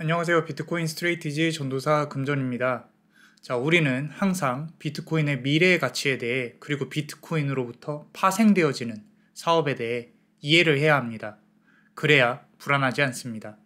안녕하세요. 비트코인 스트레이티지 전도사 금전입니다. 자, 우리는 항상 비트코인의 미래의 가치에 대해 그리고 비트코인으로부터 파생되어지는 사업에 대해 이해를 해야 합니다. 그래야 불안하지 않습니다.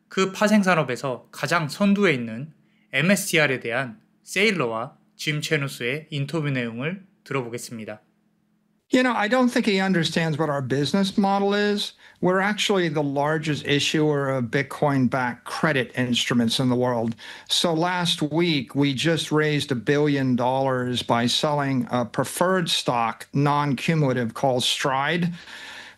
그 파생산업에서 가장 선두에 있는 MSTR에 대한 세일러와 짐 체누스의 인터뷰 내용을 들어보겠습니다. I don't think he understands what our business model is. We're actually the largest issuer of Bitcoin-backed credit instruments in the world. So last week, we just raised $1 billion by selling a preferred stock, non-cumulative, called Stride.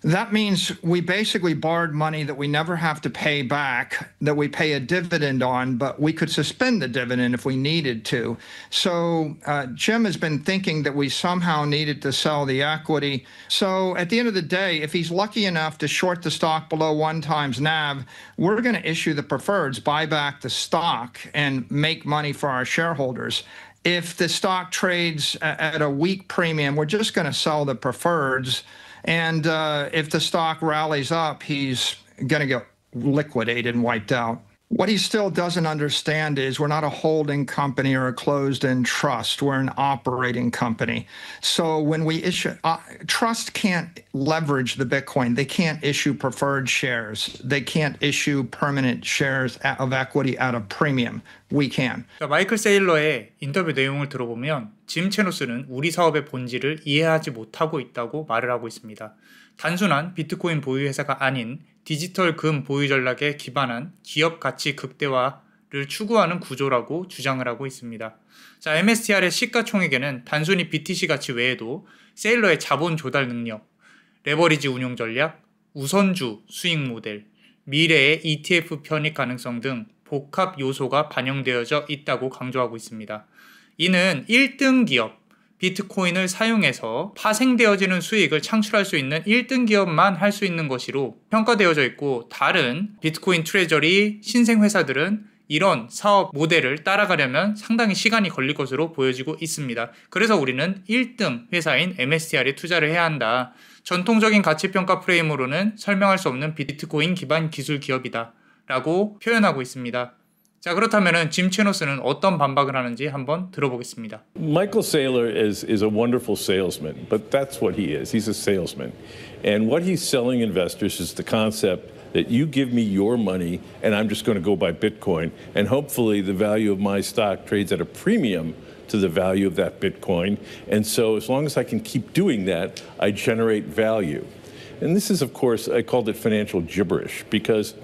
That means we basically borrowed money that we never have to pay back, that we pay a dividend on, but we could suspend the dividend if we needed to. So Jim has been thinking that we somehow needed to sell the equity. So at the end of the day, if he's lucky enough to short the stock below 1x NAV, we're going to issue the preferreds, buy back the stock, and make money for our shareholders. If the stock trades at a weak premium, we're just going to sell the preferreds. And if the stock rallies up, he's going to get liquidated and wiped out. What he still doesn't understand is we're not a holding company or a closed-end trust. We're an operating company. So when we issue, trust can't leverage the Bitcoin. They can't issue preferred shares. They can't issue permanent shares of equity at a premium. We can. 마이클 세일러의 인터뷰 내용을 들어보면 짐 체누스는 우리 사업의 본질을 이해하지 못하고 있다고 말을 하고 있습니다. 단순한 비트코인 보유 회사가 아닌 디지털 금 보유 전략에 기반한 기업 가치 극대화를 추구하는 구조라고 주장을 하고 있습니다. 자, MSTR의 시가총액에는 단순히 BTC 가치 외에도 세일러의 자본 조달 능력, 레버리지 운용 전략, 우선주 수익 모델, 미래의 ETF 편입 가능성 등 복합 요소가 반영되어져 있다고 강조하고 있습니다. 이는 1등 기업, 비트코인을 사용해서 파생되어지는 수익을 창출할 수 있는 1등 기업만 할 수 있는 것으로 평가되어져 있고, 다른 비트코인 트레저리 신생 회사들은 이런 사업 모델을 따라가려면 상당히 시간이 걸릴 것으로 보여지고 있습니다. 그래서 우리는 1등 회사인 MSTR에 투자를 해야 한다. 전통적인 가치평가 프레임으로는 설명할 수 없는 비트코인 기반 기술 기업이다 라고 표현하고 있습니다. 자, 그렇다면 짐 체누스는 어떤 반박을 하는지 한번 들어보겠습니다. Michael Saylor is a wonderful salesman, but that's what he is. He's a salesman. And what he's selling investors is the concept that you give me your money and I'm just going to go buy Bitcoin, and hopefully the value of my stock trades at a premium to the value of that Bitcoin. And so as long as I can keep doing that, I generate value. And this is, of course, I called it financial gibberish because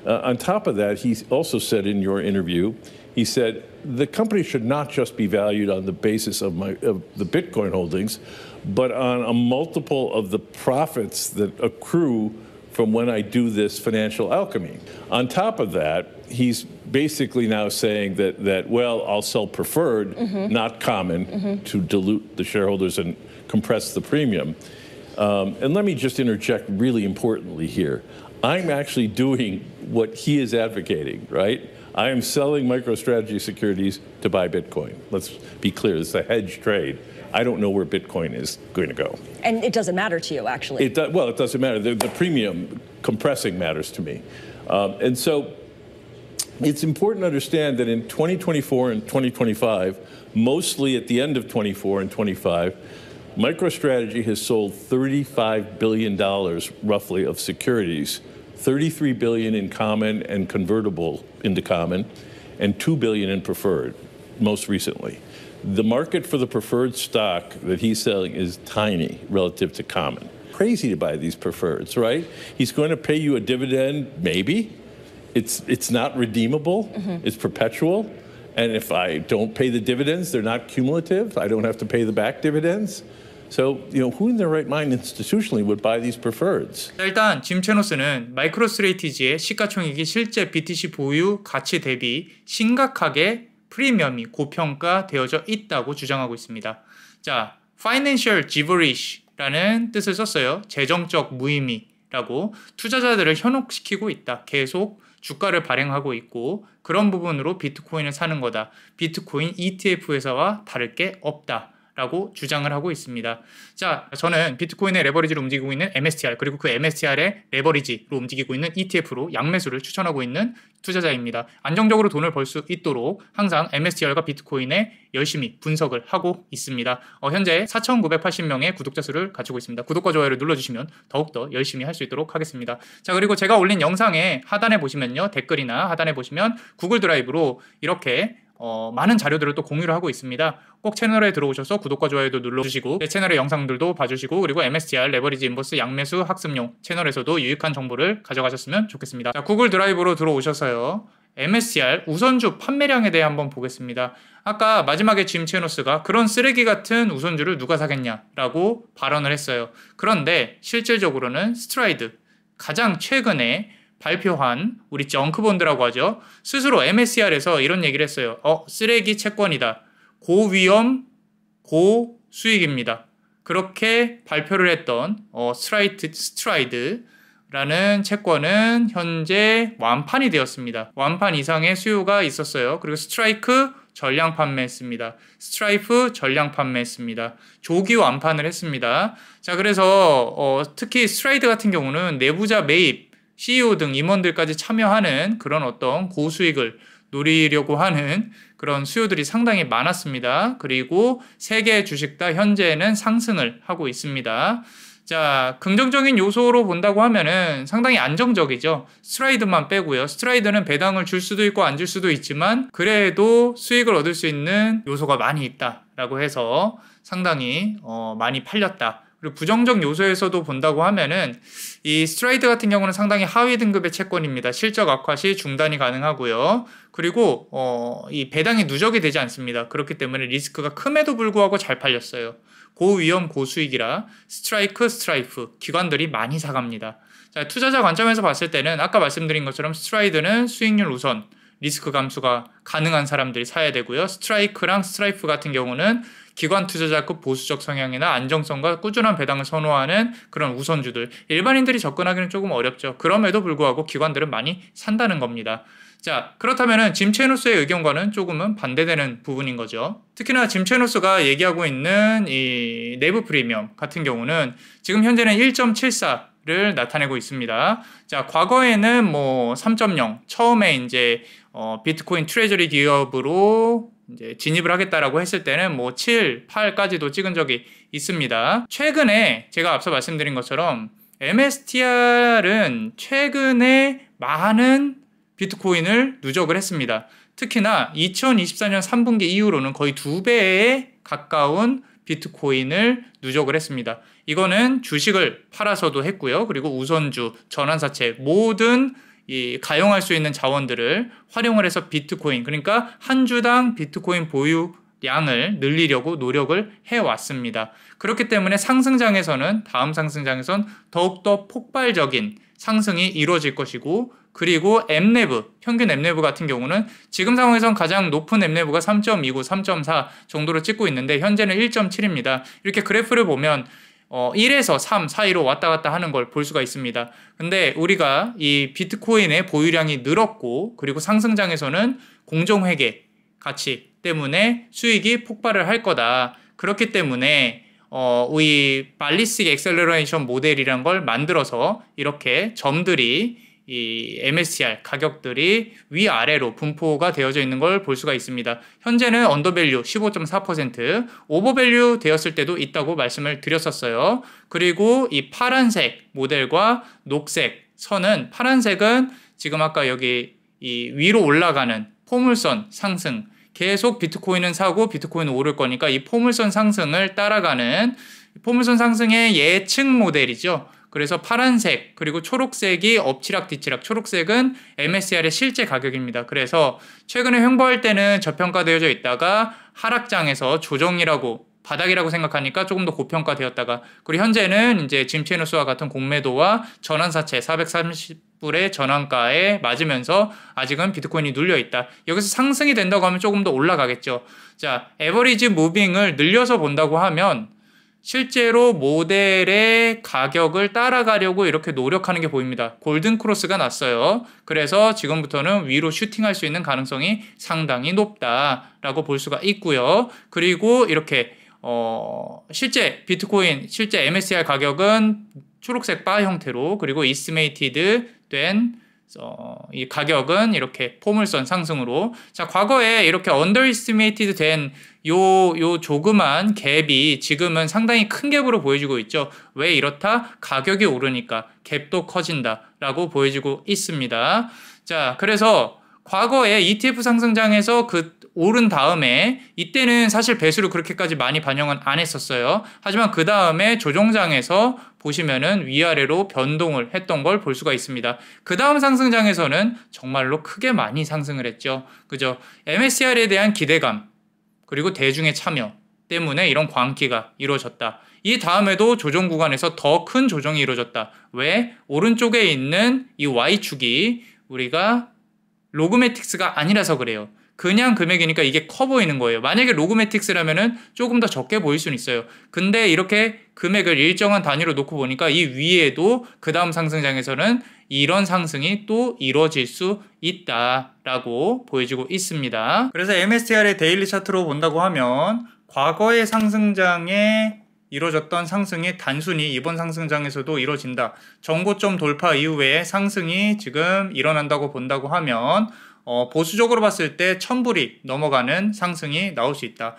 on top of that, he also said in your interview, he said, the company should not just be valued on the basis of the Bitcoin holdings, but on a multiple of the profits that accrue from when I do this financial alchemy. On top of that, he's basically now saying that well, I'll sell preferred, not common, to dilute the shareholders and compress the premium. And let me just interject really importantly here. I'm actually doing what he is advocating, right? I am selling MicroStrategy securities to buy Bitcoin. Let's be clear, it's a hedge trade. I don't know where Bitcoin is going to go. And it doesn't matter to you, actually. It doesn't matter. The premium compressing matters to me. And so it's important to understand that in 2024 and 2025, mostly at the end of 24 and 25, MicroStrategy has sold $35 billion roughly of securities, $33 billion in common and convertible into common, and $2 billion in preferred, most recently. The market for the preferred stock that he's selling is tiny relative to common. Crazy to buy these preferreds, right? He's going to pay you a dividend, maybe. It's not redeemable. It's perpetual. And if I don't pay the dividends, they're not cumulative. I don't have to pay the back dividends. So, who in their right mind institutionally would buy these preferreds? 일단 짐 체누스는 마이크로스트레이티지의 시가총액이 실제 BTC 보유 가치 대비 심각하게 프리미엄이 고평가되어져 있다고 주장하고 있습니다. 자, financial gibberish라는 뜻을 썼어요. 재정적 무의미라고 투자자들을 현혹시키고 있다. 계속 주가를 발행하고 있고 그런 부분으로 비트코인을 사는 거다. 비트코인 ETF 회사와 다를 게 없다. 라고 주장을 하고 있습니다. 자, 저는 비트코인의 레버리지를 움직이고 있는 MSTR 그리고 그 MSTR의 레버리지로 움직이고 있는 ETF로 양매수를 추천하고 있는 투자자입니다. 안정적으로 돈을 벌 수 있도록 항상 MSTR과 비트코인에 열심히 분석을 하고 있습니다. 현재 4,980명의 구독자 수를 가지고 있습니다. 구독과 좋아요를 눌러주시면 더욱더 열심히 할 수 있도록 하겠습니다. 자, 그리고 제가 올린 영상의 하단에 보시면요, 댓글이나 하단에 보시면 구글 드라이브로 이렇게 많은 자료들을 또 공유를 하고 있습니다. 꼭 채널에 들어오셔서 구독과 좋아요도 눌러주시고 제 채널의 영상들도 봐주시고 그리고 MSTR 레버리지 인버스 양매수 학습용 채널에서도 유익한 정보를 가져가셨으면 좋겠습니다. 자, 구글 드라이브로 들어오셔서요, MSTR 우선주 판매량에 대해 한번 보겠습니다. 아까 마지막에 짐 체노스가 그런 쓰레기 같은 우선주를 누가 사겠냐라고 발언을 했어요. 그런데 실질적으로는 스트라이드 가장 최근에 발표한 우리 정크본드라고 하죠. 스스로 MSCR에서 이런 얘기를 했어요. 쓰레기 채권이다. 고위험, 고수익입니다. 그렇게 발표를 했던 스트라이드라는 채권은 현재 완판이 되었습니다. 완판 이상의 수요가 있었어요. 그리고 스트라이크 전량 판매했습니다. 스트라이프 전량 판매했습니다. 조기 완판을 했습니다. 자, 그래서 특히 스트라이드 같은 경우는 내부자 매입 CEO 등 임원들까지 참여하는 그런 어떤 고수익을 노리려고 하는 그런 수요들이 상당히 많았습니다. 그리고 세 개 주식 다 현재는 상승을 하고 있습니다. 자, 긍정적인 요소로 본다고 하면은 상당히 안정적이죠. 스트라이드만 빼고요. 스트라이드는 배당을 줄 수도 있고 안 줄 수도 있지만 그래도 수익을 얻을 수 있는 요소가 많이 있다라고 해서 상당히 많이 팔렸다. 그리고 부정적 요소에서도 본다고 하면은 이 스트라이드 같은 경우는 상당히 하위 등급의 채권입니다. 실적 악화 시 중단이 가능하고요. 그리고 이 배당이 누적이 되지 않습니다. 그렇기 때문에 리스크가 큼에도 불구하고 잘 팔렸어요. 고위험 고수익이라 스트라이프 기관들이 많이 사갑니다. 자, 투자자 관점에서 봤을 때는 아까 말씀드린 것처럼 스트라이드는 수익률 우선 리스크 감수가 가능한 사람들이 사야 되고요. 스트라이크랑 스트라이프 같은 경우는 기관 투자자급 보수적 성향이나 안정성과 꾸준한 배당을 선호하는 그런 우선주들, 일반인들이 접근하기는 조금 어렵죠. 그럼에도 불구하고 기관들은 많이 산다는 겁니다. 자, 그렇다면 짐 체노스의 의견과는 조금은 반대되는 부분인 거죠. 특히나 짐 체노스가 얘기하고 있는 이 내부 프리미엄 같은 경우는 지금 현재는 1.74를 나타내고 있습니다. 자, 과거에는 3.0 처음에 이제 비트코인 트레저리 기업으로 이제 진입을 하겠다라고 했을 때는 7, 8까지도 찍은 적이 있습니다. 최근에 제가 앞서 말씀드린 것처럼 MSTR은 최근에 많은 비트코인을 누적을 했습니다. 특히나 2024년 3분기 이후로는 거의 2배에 가까운 비트코인을 누적을 했습니다. 이거는 주식을 팔아서도 했고요. 그리고 우선주, 전환사채 모든 가용할 수 있는 자원들을 활용을 해서 비트코인, 그러니까 한 주당 비트코인 보유량을 늘리려고 노력을 해왔습니다. 그렇기 때문에 상승장에서는 다음 상승장에선 더욱더 폭발적인 상승이 이루어질 것이고, 그리고 엠내브, 평균 엠내브 같은 경우는 지금 상황에선 가장 높은 엠내브가 3.29, 3.4 정도로 찍고 있는데 현재는 1.7입니다. 이렇게 그래프를 보면 1에서 3 사이로 왔다 갔다 하는 걸 볼 수가 있습니다. 근데 우리가 이 비트코인의 보유량이 늘었고, 그리고 상승장에서는 공정회계 가치 때문에 수익이 폭발을 할 거다. 그렇기 때문에 이 발리스틱 엑셀러레이션 모델이란 걸 만들어서 이렇게 점들이 이 MSCR 가격들이 위아래로 분포가 되어져 있는 걸 볼 수가 있습니다. 현재는 언더밸류 15.4%, 오버밸류 되었을 때도 있다고 말씀을 드렸었어요. 그리고 이 파란색 모델과 녹색 선은, 파란색은 지금 아까 여기 이 위로 올라가는 포물선 상승, 계속 비트코인은 사고 비트코인은 오를 거니까 이 포물선 상승을 따라가는 포물선 상승의 예측 모델이죠. 그래서 파란색 그리고 초록색이 엎치락 뒤치락, 초록색은 MSCR의 실제 가격입니다. 그래서 최근에 횡보할 때는 저평가되어져 있다가 하락장에서 조정이라고, 바닥이라고 생각하니까 조금 더 고평가되었다가, 그리고 현재는 이제 짐 체노스와 같은 공매도와 전환사채 430불의 전환가에 맞으면서 아직은 비트코인이 눌려있다. 여기서 상승이 된다고 하면 조금 더 올라가겠죠. 자, 에버리지 무빙을 늘려서 본다고 하면 실제로 모델의 가격을 따라가려고 이렇게 노력하는 게 보입니다. 골든 크로스가 났어요. 그래서 지금부터는 위로 슈팅할 수 있는 가능성이 상당히 높다라고 볼 수가 있고요. 그리고 이렇게 실제 비트코인, 실제 MSCI 가격은 초록색 바 형태로, 그리고 이스티메이티드 된 이 가격은 이렇게 포물선 상승으로. 자, 과거에 이렇게 언더이스티메이티드 된 요 조그만 갭이 지금은 상당히 큰 갭으로 보여지고 있죠. 왜 이렇다? 가격이 오르니까 갭도 커진다라고 보여지고 있습니다. 자, 그래서 과거에 ETF 상승장에서 오른 다음에 이때는 사실 배수를 그렇게까지 많이 반영은 안 했었어요. 하지만 그 다음에 조정장에서 보시면은 위아래로 변동을 했던 걸 볼 수가 있습니다. 그 다음 상승장에서는 정말로 크게 많이 상승을 했죠. 그죠? MSCI에 대한 기대감, 그리고 대중의 참여 때문에 이런 광기가 이루어졌다. 이 다음에도 조정 구간에서 더 큰 조정이 이루어졌다. 왜? 오른쪽에 있는 이 Y축이 우리가 로그매틱스가 아니라서 그래요. 그냥 금액이니까 이게 커 보이는 거예요. 만약에 로그매틱스라면은 조금 더 적게 보일 수는 있어요. 근데 이렇게 금액을 일정한 단위로 놓고 보니까 이 위에도 그 다음 상승장에서는 이런 상승이 또 이루어질 수 있다라고 보여지고 있습니다. 그래서 MSCI의 데일리 차트로 본다고 하면 과거의 상승장에 이루어졌던 상승이 단순히 이번 상승장에서도 이루어진다. 정고점 돌파 이후에 상승이 지금 일어난다고 본다고 하면 보수적으로 봤을 때 1000불이 넘어가는 상승이 나올 수 있다.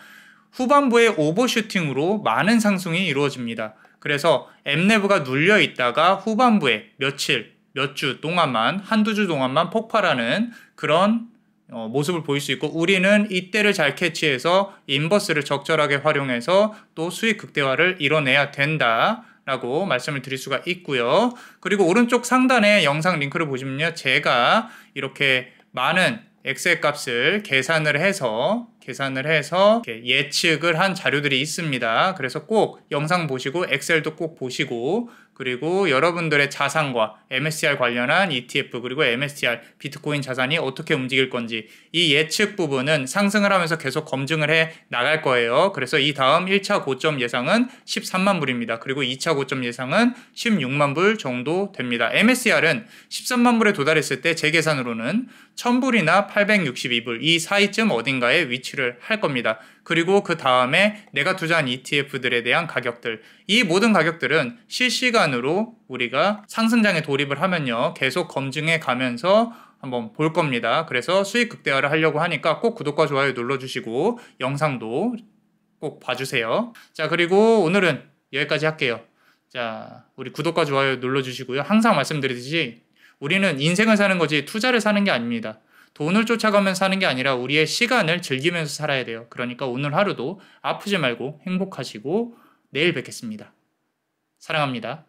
후반부에 오버슈팅으로 많은 상승이 이루어집니다. 그래서 엠레브가 눌려 있다가 후반부에 며칠, 몇 주 동안만, 한두 주 동안만 폭발하는 그런 모습을 보일 수 있고, 우리는 이때를 잘 캐치해서 인버스를 적절하게 활용해서 또 수익 극대화를 이뤄내야 된다라고 말씀을 드릴 수가 있고요. 그리고 오른쪽 상단에 영상 링크를 보시면요, 제가 이렇게 많은 엑셀 값을 계산을 해서 이렇게 예측을 한 자료들이 있습니다. 그래서 꼭 영상 보시고 엑셀도 꼭 보시고, 그리고 여러분들의 자산과 MSCI 관련한 ETF, 그리고 MSCI 비트코인 자산이 어떻게 움직일 건지 이 예측 부분은 상승을 하면서 계속 검증을 해 나갈 거예요. 그래서 이 다음 1차 고점 예상은 13만 불입니다. 그리고 2차 고점 예상은 16만 불 정도 됩니다. MSCI는 13만 불에 도달했을 때 제 계산으로는 1000불이나 862불 이 사이쯤 어딘가에 위치를 할 겁니다. 그리고 그 다음에 내가 투자한 ETF들에 대한 가격들, 이 모든 가격들은 실시간으로 우리가 상승장에 돌입을 하면요, 계속 검증해 가면서 한번 볼 겁니다. 그래서 수익 극대화를 하려고 하니까 꼭 구독과 좋아요 눌러주시고 영상도 꼭 봐주세요. 자, 그리고 오늘은 여기까지 할게요. 자, 우리 구독과 좋아요 눌러주시고요. 항상 말씀드리듯이 우리는 인생을 사는 거지 투자를 사는 게 아닙니다. 돈을 쫓아가면서 사는 게 아니라 우리의 시간을 즐기면서 살아야 돼요. 그러니까 오늘 하루도 아프지 말고 행복하시고 내일 뵙겠습니다. 사랑합니다.